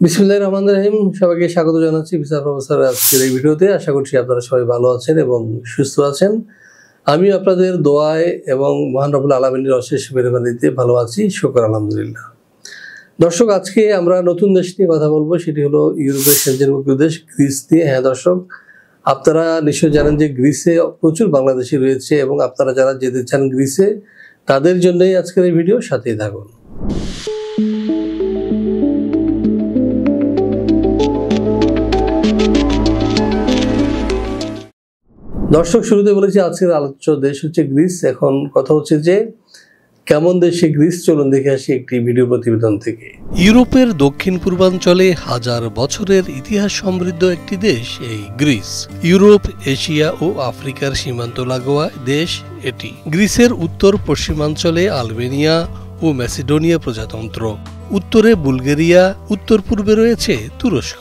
বিসমিল্লাহির রহমানির রহিম। সবাইকে স্বাগত জানাচ্ছি ভিসা প্রফেসরের আজকের এই ভিডিওতে। আশা করছি আপনারা সবাই ভালো আছেন এবং সুস্থ আছেন। আমি আপনাদের দোয়ায় এবং মহান রব্বুল আলামিনের অশেষ মেহেরবানিতে ভালো আছি, শুকর আলহামদুলিল্লাহ। দর্শক, আজকে আমরা নতুন দেশ নিয়ে কথা বলবো, সেটি হলো ইউরোপের সেঞ্জনভুক্ত দেশ গ্রিস নিয়ে। হ্যাঁ দর্শক, আপনারা নিশ্চয়ই জানেন যে গ্রিসে প্রচুর বাংলাদেশি রয়েছে এবং আপনারা যারা যেতে চান গ্রিসে, তাদের জন্যই আজকের এই ভিডিও, সাথেই থাকুন। দর্শক, শুরুতে বলেছি আজকের আলোচ্য দেশ হচ্ছে গ্রিস। এখন কথা হচ্ছে যে কেমন দেশে গ্রিস, চলুন দেখে আসি একটি ভিডিও প্রতিবেদন থেকে। ইউরোপের দক্ষিণ পূর্বাঞ্চলে হাজার বছরের ইতিহাস সমৃদ্ধ একটি দেশ এই গ্রিস। ইউরোপ, এশিয়া ও আফ্রিকার সীমান্ত লাগোয়া দেশ এটি। গ্রিসের উত্তর পশ্চিমাঞ্চলে আলবেনিয়া ও ম্যাসিডোনিয়া প্রজাতন্ত্র, উত্তরে বুলগেরিয়া, উত্তর পূর্বে রয়েছে তুরস্ক।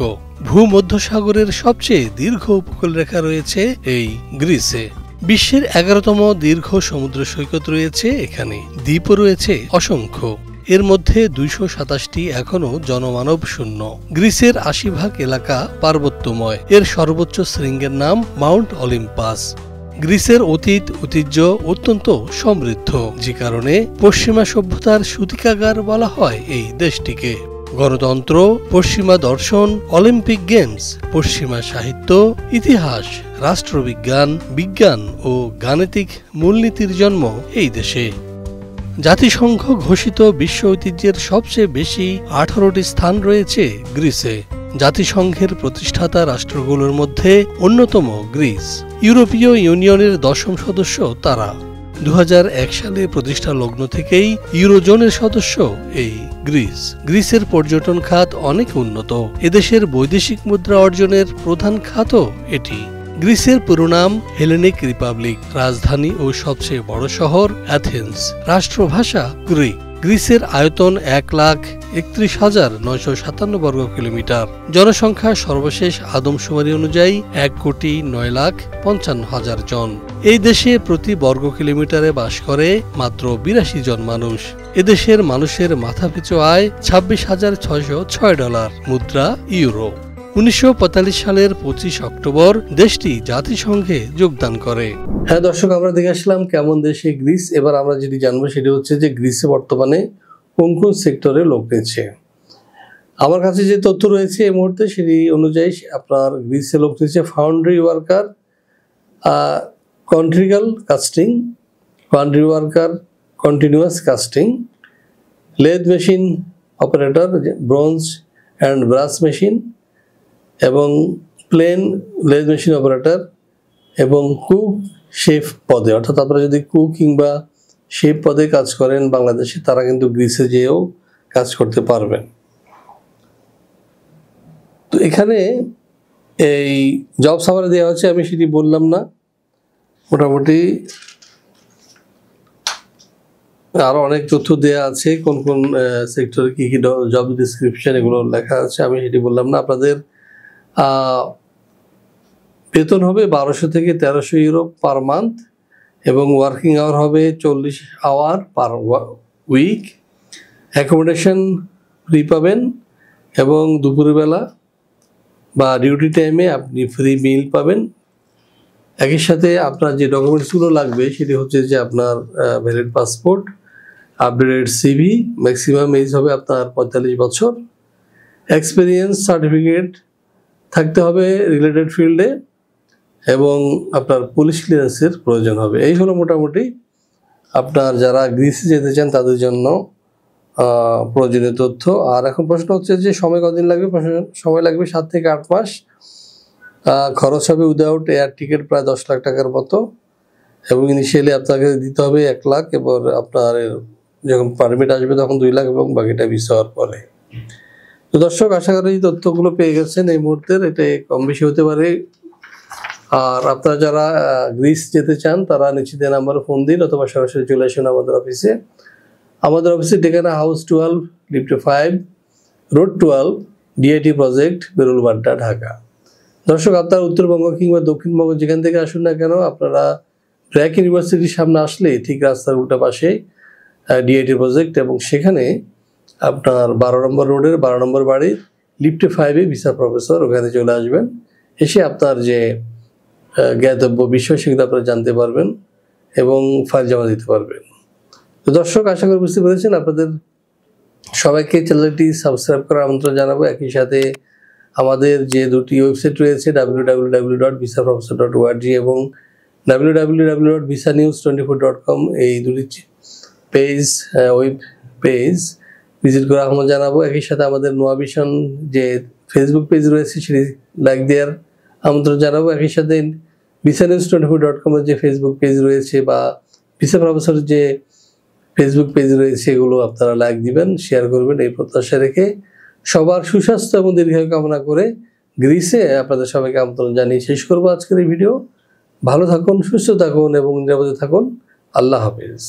ভূমধ্যসাগরের সবচেয়ে দীর্ঘ উপকূলরেখা রয়েছে এই গ্রিসে। বিশ্বের 11তম দীর্ঘ সমুদ্র সৈকত রয়েছে এখানে। দ্বীপও রয়েছে অসংখ্য, এর মধ্যে 227টি এখনও জনমানব শূন্য। গ্রিসের 80% এলাকা পার্বত্যময়। এর সর্বোচ্চ শৃঙ্গের নাম মাউন্ট অলিম্পাস। গ্রিসের অতীত ঐতিহ্য অত্যন্ত সমৃদ্ধ, যে কারণে পশ্চিমা সভ্যতার সূতিকাগার বলা হয় এই দেশটিকে। গণতন্ত্র, পশ্চিমা দর্শন, অলিম্পিক গেমস, পশ্চিমা সাহিত্য, ইতিহাস, রাষ্ট্রবিজ্ঞান, বিজ্ঞান ও গাণিতিক মূলনীতির জন্ম এই দেশে। জাতিসংঘ ঘোষিত বিশ্ব ঐতিহ্যের সবচেয়ে বেশি 18টি স্থান রয়েছে গ্রিসে। জাতিসংঘের প্রতিষ্ঠাতা রাষ্ট্রগুলোর মধ্যে অন্যতম গ্রিস। ইউরোপীয় ইউনিয়নের 10ম সদস্য তারা। 2001 সালে প্রতিষ্ঠা লগ্ন থেকেই ইউরোজোনের সদস্য এই গ্রিস। গ্রিসের পর্যটন খাত অনেক উন্নত। এদেশের বৈদেশিক মুদ্রা অর্জনের প্রধান খাতও এটি। গ্রিসের পুরো নাম হেলেনিক রিপাবলিক। রাজধানী ও সবচেয়ে বড় শহর অ্যাথেন্স। রাষ্ট্রভাষা গ্রিক। গ্রিসের আয়তন 1,31,957 বর্গ কিলোমিটার। জনসংখ্যা সর্বশেষ আদমশুমারি অনুযায়ী 1,09,55,000 জন। এই দেশে প্রতি বর্গ কিলোমিটারে বাস করে মাত্র 82 জন মানুষ। এদেশের মানুষের মাথাপিছু আয় $26,606, মুদ্রা ইউরো। 1945 সালের 25 অক্টোবর দেশটি জাতিসংঘে যোগদান করে। হ্যাঁ দর্শক, আমরা দেখে আসলাম কেমন দেশে গ্রিস। এবার আমরা যেটি জানবো সেটি হচ্ছে যে গ্রিসে বর্তমানে কোন কোন সেক্টরে লোক নিচ্ছে। আমার কাছে যে তথ্য রয়েছে এই মুহূর্তে, সেটি অনুযায়ী আপনার গ্রিসে লোক নিচ্ছে ফাউন্ডারি ওয়ার্কার, কন্ট্রিক্যাল casting, foundry worker, continuous casting, lathe machine operator, bronze and brass machine এবং প্লেন লেদ মেশিন অপারেটর, এবং কুক, শেফ পদে। অর্থাৎ আপনারা যদি কুক কিংবা শেফ পদে কাজ করেন বাংলাদেশে, তারা কিন্তু গ্রিসে যেয়েও কাজ করতে পারবেন। তো এখানে এই জব সামারি দেওয়া হচ্ছে, আমি সেটি বললাম না। মোটামুটি আরো অনেক তথ্য দেওয়া আছে, কোন কোন সেক্টরে কি কি জব ডিসক্রিপশন, এগুলো লেখা আছে, আমি সেটি বললাম না। আপনাদের বেতন হবে 1200 থেকে 1300 ইউরো পার মান্থ এবং ওয়ার্কিং আওয়ার হবে 40 hour per week. Accommodation free পাবেন এবং দুপুরবেলা বা ডিউটি টাইমে আপনি ফ্রি মিল পাবেন। একই সাথে আপনার যে ডকুমেন্টসগুলো লাগবে সেটি হচ্ছে যে আপনার valid passport, updated CV, maximum age হবে আপনার 45 বছর, এক্সপিরিয়েন্স সার্টিফিকেট থাকতে হবে রিলেটেড ফিল্ডে, এবং আপনার পুলিশ ক্লিয়ারেন্সের প্রয়োজন হবে। এই হলো মোটামুটি আপনার যারা গ্রিসে যেতে চান তাদের জন্য প্রয়োজনীয় তথ্য। আর এখন প্রশ্ন হচ্ছে যে সময় কতদিন লাগবে? সময় লাগবে 7 থেকে 8 মাস। খরচ হবে উইদাউট এয়ার টিকিট প্রায় 10 লাখ টাকার মতো, এবং ইনিশিয়ালি আপনাকে দিতে হবে 1 লাখ, এবার আপনার যখন পারমিট আসবে তখন 2 লাখ, এবং বাকিটা ভিসা হওয়ার পরে। তো দর্শক, আশা করি এই তথ্যগুলো পেয়ে গেছেন এই মুহূর্তের। এটা কম বেশি হতে পারে। আর আপনারা যারা গ্রিস যেতে চান তারা নিচে দেওয়া নাম্বারে ফোন দিন অথবা সরাসরি চলে আসুন আমাদের অফিসে। আমাদের অফিসের ঠিকানা house 12, lift 5, road 12, DIT project, বেরুলবাড্ডা, Dhaka. দর্শক, আপনারা উত্তরবঙ্গ কিংবা দক্ষিণবঙ্গ যেখান থেকে আসুন না কেন, আপনারা ব্র্যাক ইউনিভার্সিটির সামনে আসলে ঠিক রাস্তার উল্টা পাশে ডিআইটি প্রজেক্ট, এবং সেখানে আপনার 12 নম্বর রোডের 12 নম্বর বাড়ির লিফটে 5-এ ভিসা প্রফেসর, ওখানে চলে আসবেন। এসে আপনার যে জ্ঞাতব্য বিষয় সেগুলো আপনারা জানতে পারবেন এবং ফাইল জমা দিতে পারবেন। তো দর্শক, আশা করি বুঝতে পেরেছেন। আপনাদের সবাইকে চ্যানেলটি সাবস্ক্রাইব করার আমন্ত্রণ জানাবো। একই সাথে আমাদের যে দুটি ওয়েবসাইট রয়েছে www.visaprofessor.org এবং www.visanews24.com, এই দুটি পেজ, ওয়েব পেজ ভিজিট করার আমন্ত্রণ জানাবো। একই সাথে আমাদের নোয়া ভিশন যে ফেসবুক পেজ রয়েছে সেটি লাইক দেওয়ার আমন্ত্রণ জানাবো। একই সাথে visanews24.com এর যে ফেসবুক পেজ রয়েছে বা ভিসা প্রফেসর যে ফেসবুক পেজ রয়েছে এগুলো আপনারা লাইক দিবেন, শেয়ার করবেন, এই প্রত্যাশা রেখে সবার সুস্বাস্থ্য এবং দীর্ঘায়ু কামনা করে গ্রিসে আপনাদের সবাইকে আমন্ত্রণ জানিয়ে শেষ করবো আজকের এই ভিডিও। ভালো থাকুন, সুস্থ থাকুন এবং নিরাপদে থাকুন। আল্লাহ হাফেজ।